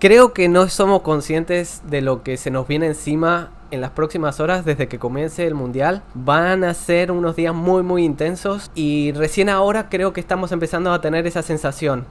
Creo que no somos conscientes de lo que se nos viene encima en las próximas horas desde que comience el Mundial. Van a ser unos días muy intensos y recién ahora creo que estamos empezando a tener esa sensación.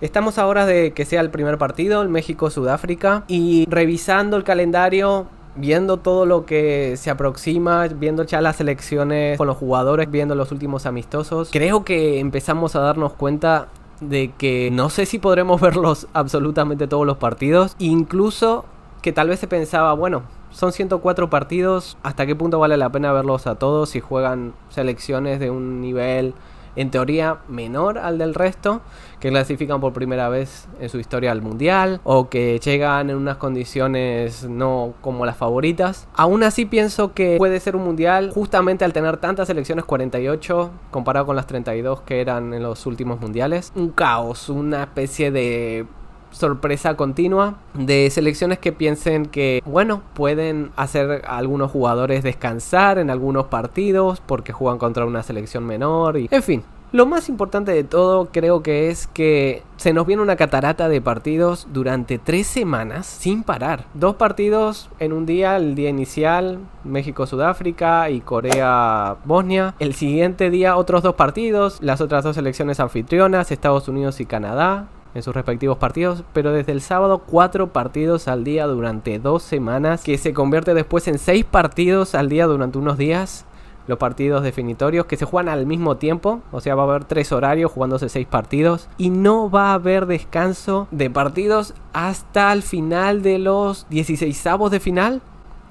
Estamos ahora de que sea el primer partido, el México-Sudáfrica, y revisando el calendario, viendo todo lo que se aproxima, viendo ya las selecciones con los jugadores, viendo los últimos amistosos. Creo que empezamos a darnos cuenta de que no sé si podremos verlos absolutamente todos los partidos. Incluso que tal vez se pensaba, bueno, son 104 partidos, ¿hasta qué punto vale la pena verlos a todos si juegan selecciones de un nivel en teoría menor al del resto, que clasifican por primera vez en su historia al Mundial, o que llegan en unas condiciones no como las favoritas? Aún así pienso que puede ser un Mundial, justamente al tener tantas selecciones, 48, comparado con las 32 que eran en los últimos Mundiales. Un caos, una especie de sorpresa continua de selecciones que piensen que, bueno, pueden hacer a algunos jugadores descansar en algunos partidos porque juegan contra una selección menor y, en fin. Lo más importante de todo creo que es que se nos viene una catarata de partidos durante 3 semanas sin parar. 2 partidos en un día, el día inicial, México-Sudáfrica y Corea-Bosnia. El siguiente día otros 2 partidos, las otras 2 selecciones anfitrionas, Estados Unidos y Canadá, en sus respectivos partidos, pero desde el sábado 4 partidos al día durante 2 semanas, que se convierte después en 6 partidos al día durante unos días. Los partidos definitorios que se juegan al mismo tiempo, o sea, va a haber 3 horarios jugándose 6 partidos y no va a haber descanso de partidos hasta el final de los 16avos de final,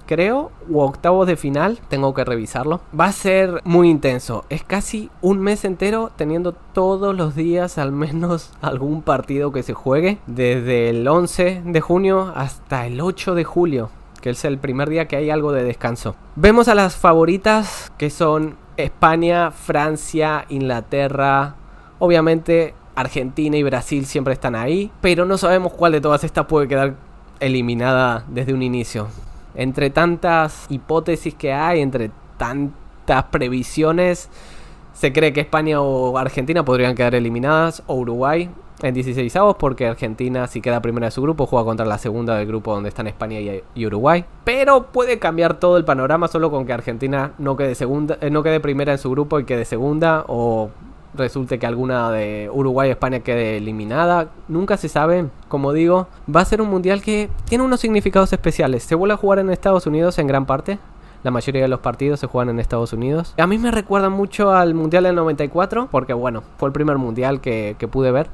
creo, u octavos de final, tengo que revisarlo. Va a ser muy intenso, es casi un mes entero teniendo todos los días al menos algún partido que se juegue, desde el 11 de junio hasta el 8 de julio. Que es el primer día que hay algo de descanso. Vemos a las favoritas, que son España, Francia, Inglaterra. Obviamente Argentina y Brasil siempre están ahí, pero no sabemos cuál de todas estas puede quedar eliminada desde un inicio. Entre tantas hipótesis que hay, entre tantas previsiones, se cree que España o Argentina podrían quedar eliminadas, o Uruguay en 16avos, porque Argentina, si queda primera de su grupo, juega contra la segunda del grupo donde están España y Uruguay. Pero puede cambiar todo el panorama solo con que Argentina no quede primera en su grupo y quede segunda, o resulte que alguna de Uruguay o España quede eliminada. Nunca se sabe. Como digo, va a ser un mundial que tiene unos significados especiales. Se vuelve a jugar en Estados Unidos en gran parte. La mayoría de los partidos se juegan en Estados Unidos. A mí me recuerda mucho al Mundial del 94, porque bueno, fue el primer mundial que pude ver.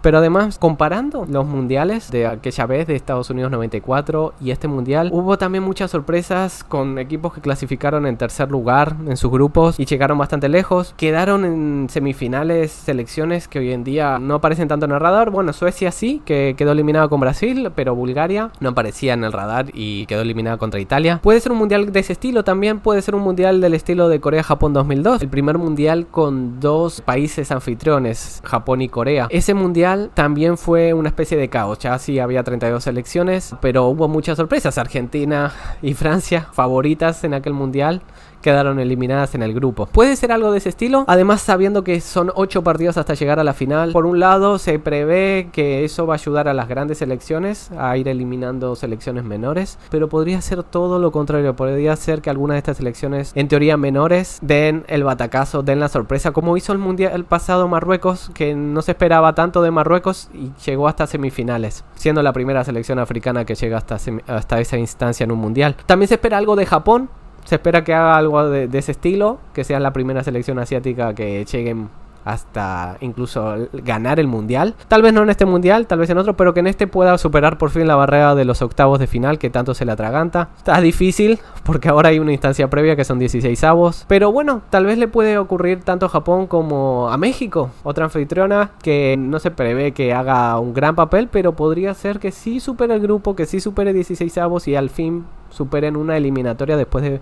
Pero además, comparando los mundiales de aquella vez de Estados Unidos 94 y este mundial, hubo también muchas sorpresas con equipos que clasificaron en tercer lugar en sus grupos y llegaron bastante lejos. Quedaron en semifinales selecciones que hoy en día no aparecen tanto en el radar. Bueno, Suecia sí, que quedó eliminada con Brasil, pero Bulgaria no aparecía en el radar y quedó eliminada contra Italia. Puede ser un mundial de ese estilo también, puede ser un mundial del estilo de Corea-Japón 2002. El primer mundial con 2 países anfitriones, Japón y Corea. Ese mundial también fue una especie de caos. Ya sí había 32 selecciones, pero hubo muchas sorpresas. Argentina y Francia, favoritas en aquel mundial, quedaron eliminadas en el grupo. Puede ser algo de ese estilo, además sabiendo que son 8 partidos hasta llegar a la final. Por un lado se prevé que eso va a ayudar a las grandes selecciones a ir eliminando selecciones menores, pero podría ser todo lo contrario. Podría ser que algunas de estas selecciones en teoría menores den el batacazo, den la sorpresa, como hizo el mundial pasado Marruecos, que no se esperaba tanto de Marruecos y llegó hasta semifinales, siendo la primera selección africana que llega hasta esa instancia en un mundial. También se espera algo de Japón. Se espera que haga algo de ese estilo, que sea la primera selección asiática que lleguen hasta incluso ganar el mundial. Tal vez no en este mundial, tal vez en otro, pero que en este pueda superar por fin la barrera de los octavos de final que tanto se le atraganta. Está difícil porque ahora hay una instancia previa que son 16avos, pero bueno, tal vez le puede ocurrir tanto a Japón como a México, otra anfitriona que no se prevé que haga un gran papel, pero podría ser que sí supere el grupo, que sí supere 16avos y al fin superen una eliminatoria después de,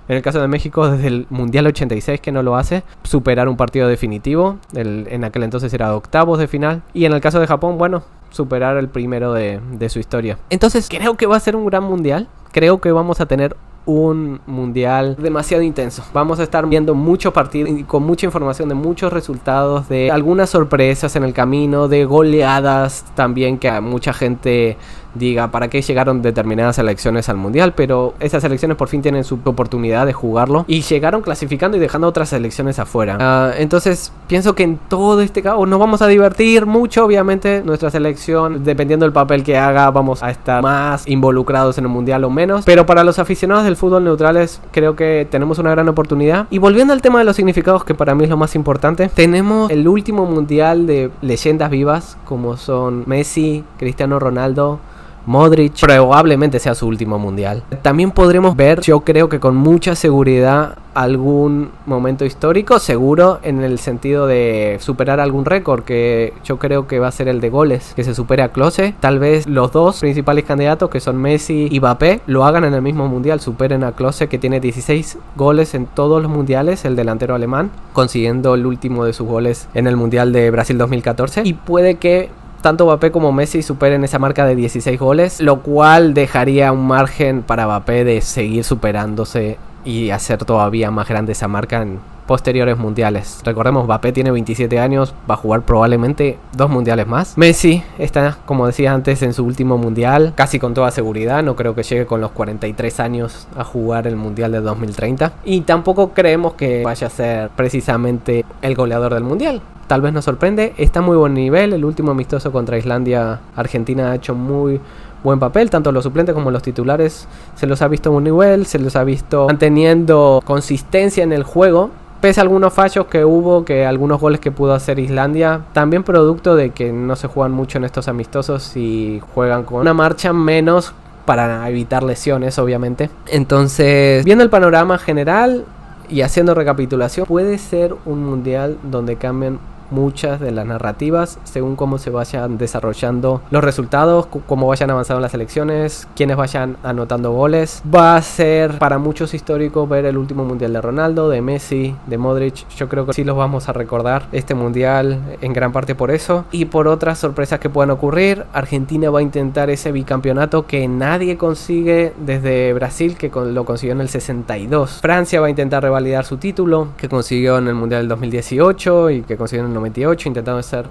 en el caso de México, desde el Mundial 86 que no lo hace, superar un partido definitivo. En aquel entonces era octavos de final. Y en el caso de Japón, bueno, superar el primero de su historia. Entonces creo que va a ser un gran mundial. Creo que vamos a tener un mundial demasiado intenso. Vamos a estar viendo muchos partidos y con mucha información de muchos resultados, de algunas sorpresas en el camino, de goleadas también que a mucha gente diga para qué llegaron determinadas selecciones al mundial, pero esas selecciones por fin tienen su oportunidad de jugarlo y llegaron clasificando y dejando otras selecciones afuera. Entonces pienso que en todo este caos nos vamos a divertir mucho. Obviamente nuestra selección, dependiendo del papel que haga, vamos a estar más involucrados en el mundial o menos, pero para los aficionados del fútbol neutrales creo que tenemos una gran oportunidad. Y volviendo al tema de los significados, que para mí es lo más importante, tenemos el último mundial de leyendas vivas como son Messi, Cristiano Ronaldo, Modric. Probablemente sea su último mundial. También podremos ver, yo creo que con mucha seguridad, algún momento histórico, seguro en el sentido de superar algún récord, que yo creo que va a ser el de goles, que se supere a Klose. Tal vez los dos principales candidatos, que son Messi y Mbappé, lo hagan en el mismo mundial, superen a Klose, que tiene 16 goles en todos los mundiales, el delantero alemán, consiguiendo el último de sus goles en el mundial de Brasil 2014. Y puede que tanto Mbappé como Messi superen esa marca de 16 goles, lo cual dejaría un margen para Mbappé de seguir superándose y hacer todavía más grande esa marca en posteriores mundiales. Recordemos, Mbappé tiene 27 años, va a jugar probablemente 2 mundiales más. Messi está, como decía antes, en su último mundial, casi con toda seguridad. No creo que llegue con los 43 años a jugar el mundial de 2030. Y tampoco creemos que vaya a ser precisamente el goleador del mundial. Tal vez nos sorprende, está a muy buen nivel. El último amistoso contra Islandia, Argentina ha hecho muy buen papel, tanto los suplentes como los titulares se los ha visto a un nivel, se los ha visto manteniendo consistencia en el juego, pese a algunos fallos que hubo, que algunos goles que pudo hacer Islandia, también producto de que no se juegan mucho en estos amistosos y juegan con una marcha menos para evitar lesiones, obviamente. Entonces, viendo el panorama general y haciendo recapitulación, puede ser un mundial donde cambien muchas de las narrativas según cómo se vayan desarrollando los resultados, cómo vayan avanzando las elecciones, quienes vayan anotando goles. Va a ser para muchos histórico ver el último mundial de Ronaldo, de Messi, de Modric. Yo creo que sí los vamos a recordar este mundial en gran parte por eso y por otras sorpresas que puedan ocurrir. Argentina va a intentar ese bicampeonato que nadie consigue desde Brasil, que lo consiguió en el 62. Francia va a intentar revalidar su título que consiguió en el mundial del 2018 y que consiguió en el 98, intentando ser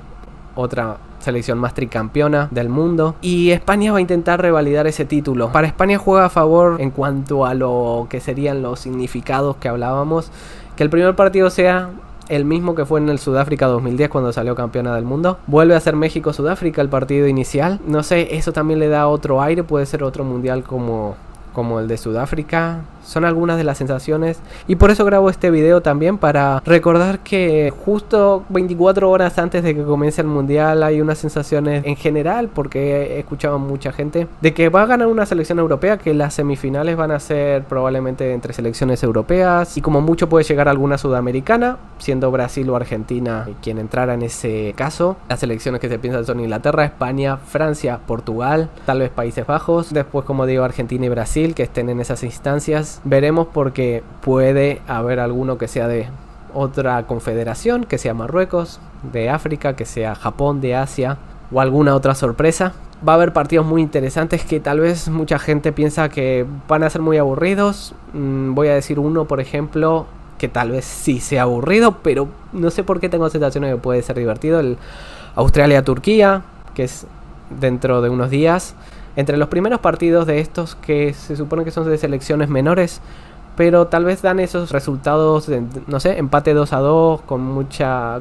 otra selección más tricampeona del mundo. Y España va a intentar revalidar ese título. Para España juega a favor en cuanto a lo que serían los significados que hablábamos, que el primer partido sea el mismo que fue en el Sudáfrica 2010 cuando salió campeona del mundo. Vuelve a ser México-Sudáfrica el partido inicial. No sé, eso también le da otro aire, puede ser otro mundial como el de Sudáfrica. Son algunas de las sensaciones y por eso grabo este video también, para recordar que justo 24 horas antes de que comience el mundial hay unas sensaciones en general, porque he escuchado a mucha gente de que va a ganar una selección europea, que las semifinales van a ser probablemente entre selecciones europeas y como mucho puede llegar alguna sudamericana, siendo Brasil o Argentina quien entrara en ese caso. Las selecciones que se piensan son Inglaterra, España, Francia, Portugal, tal vez Países Bajos, después como digo Argentina y Brasil que estén en esas instancias. Veremos, porque puede haber alguno que sea de otra confederación, que sea Marruecos, de África, que sea Japón, de Asia, o alguna otra sorpresa. Va a haber partidos muy interesantes que tal vez mucha gente piensa que van a ser muy aburridos. Voy a decir uno, por ejemplo, que tal vez sí sea aburrido, pero no sé por qué tengo sensaciones de que puede ser divertido. El Australia-Turquía, que es dentro de unos días. Entre los primeros partidos de estos, que se supone que son de selecciones menores, pero tal vez dan esos resultados de, no sé, empate 2-2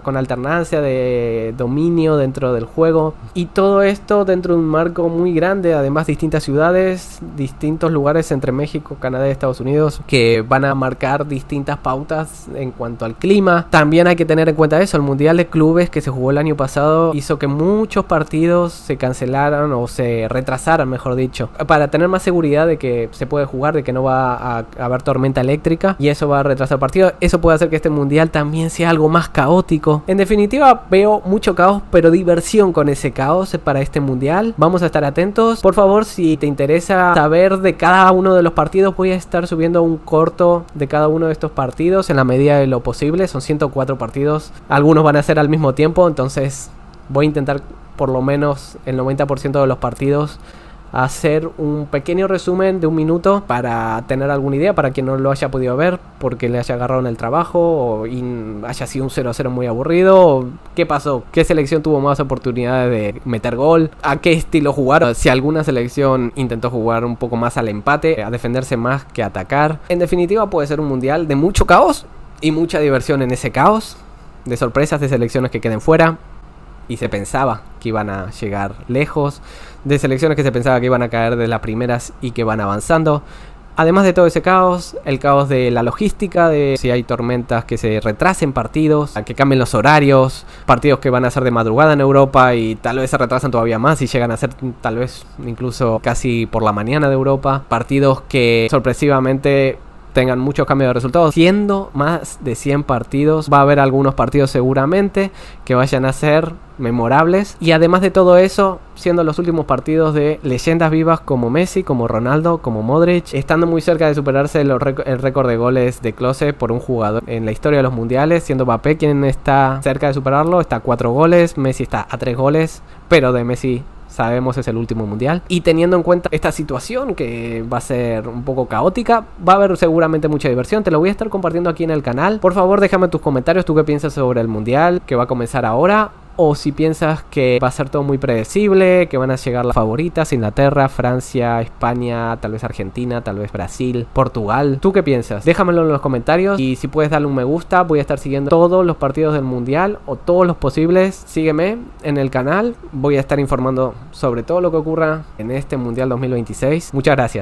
con alternancia de dominio dentro del juego, y todo esto dentro de un marco muy grande, además distintas ciudades, distintos lugares entre México, Canadá y Estados Unidos que van a marcar distintas pautas en cuanto al clima. También hay que tener en cuenta eso, el Mundial de Clubes que se jugó el año pasado hizo que muchos partidos se cancelaran o se retrasaran, mejor dicho, para tener más seguridad de que se puede jugar, de que no va a haber tormenta eléctrica, y eso va a retrasar el partido. Eso puede hacer que este mundial también sea algo más caótico. En definitiva, veo mucho caos, pero diversión con ese caos para este mundial. Vamos a estar atentos. Por favor, si te interesa saber de cada uno de los partidos, voy a estar subiendo un corto de cada uno de estos partidos en la medida de lo posible. Son 104 partidos. Algunos van a ser al mismo tiempo, entonces voy a intentar por lo menos el 90% de los partidos hacer un pequeño resumen de 1 minuto para tener alguna idea para quien no lo haya podido ver porque le haya agarrado en el trabajo o haya sido un 0-0 muy aburrido. O ¿qué pasó? ¿Qué selección tuvo más oportunidades de meter gol? ¿A qué estilo jugaron? Si alguna selección intentó jugar un poco más al empate, a defenderse más que atacar. En definitiva, puede ser un mundial de mucho caos y mucha diversión en ese caos, de sorpresas, de selecciones que queden fuera y se pensaba que iban a llegar lejos, de selecciones que se pensaba que iban a caer de las primeras y que van avanzando. Además de todo ese caos, el caos de la logística, de si hay tormentas que se retrasen partidos, que cambien los horarios, partidos que van a ser de madrugada en Europa y tal vez se retrasan todavía más y llegan a ser tal vez incluso casi por la mañana de Europa, partidos que sorpresivamente tengan muchos cambios de resultados. Siendo más de 100 partidos, va a haber algunos partidos seguramente que vayan a ser memorables. Y además de todo eso, siendo los últimos partidos de leyendas vivas como Messi, como Ronaldo, como Modric, estando muy cerca de superarse el récord de goles de Klose por un jugador en la historia de los mundiales, siendo Mbappé quien está cerca de superarlo, está a 4 goles, Messi está a 3 goles, pero de Messi sabemos es el último mundial. Y teniendo en cuenta esta situación que va a ser un poco caótica, va a haber seguramente mucha diversión. Te lo voy a estar compartiendo aquí en el canal. Por favor, déjame tus comentarios. ¿Tú qué piensas sobre el mundial que va a comenzar ahora? O si piensas que va a ser todo muy predecible, que van a llegar las favoritas, Inglaterra, Francia, España, tal vez Argentina, tal vez Brasil, Portugal. ¿Tú qué piensas? Déjamelo en los comentarios y si puedes darle un me gusta. Voy a estar siguiendo todos los partidos del mundial o todos los posibles. Sígueme en el canal. Voy a estar informando sobre todo lo que ocurra en este mundial 2026. Muchas gracias.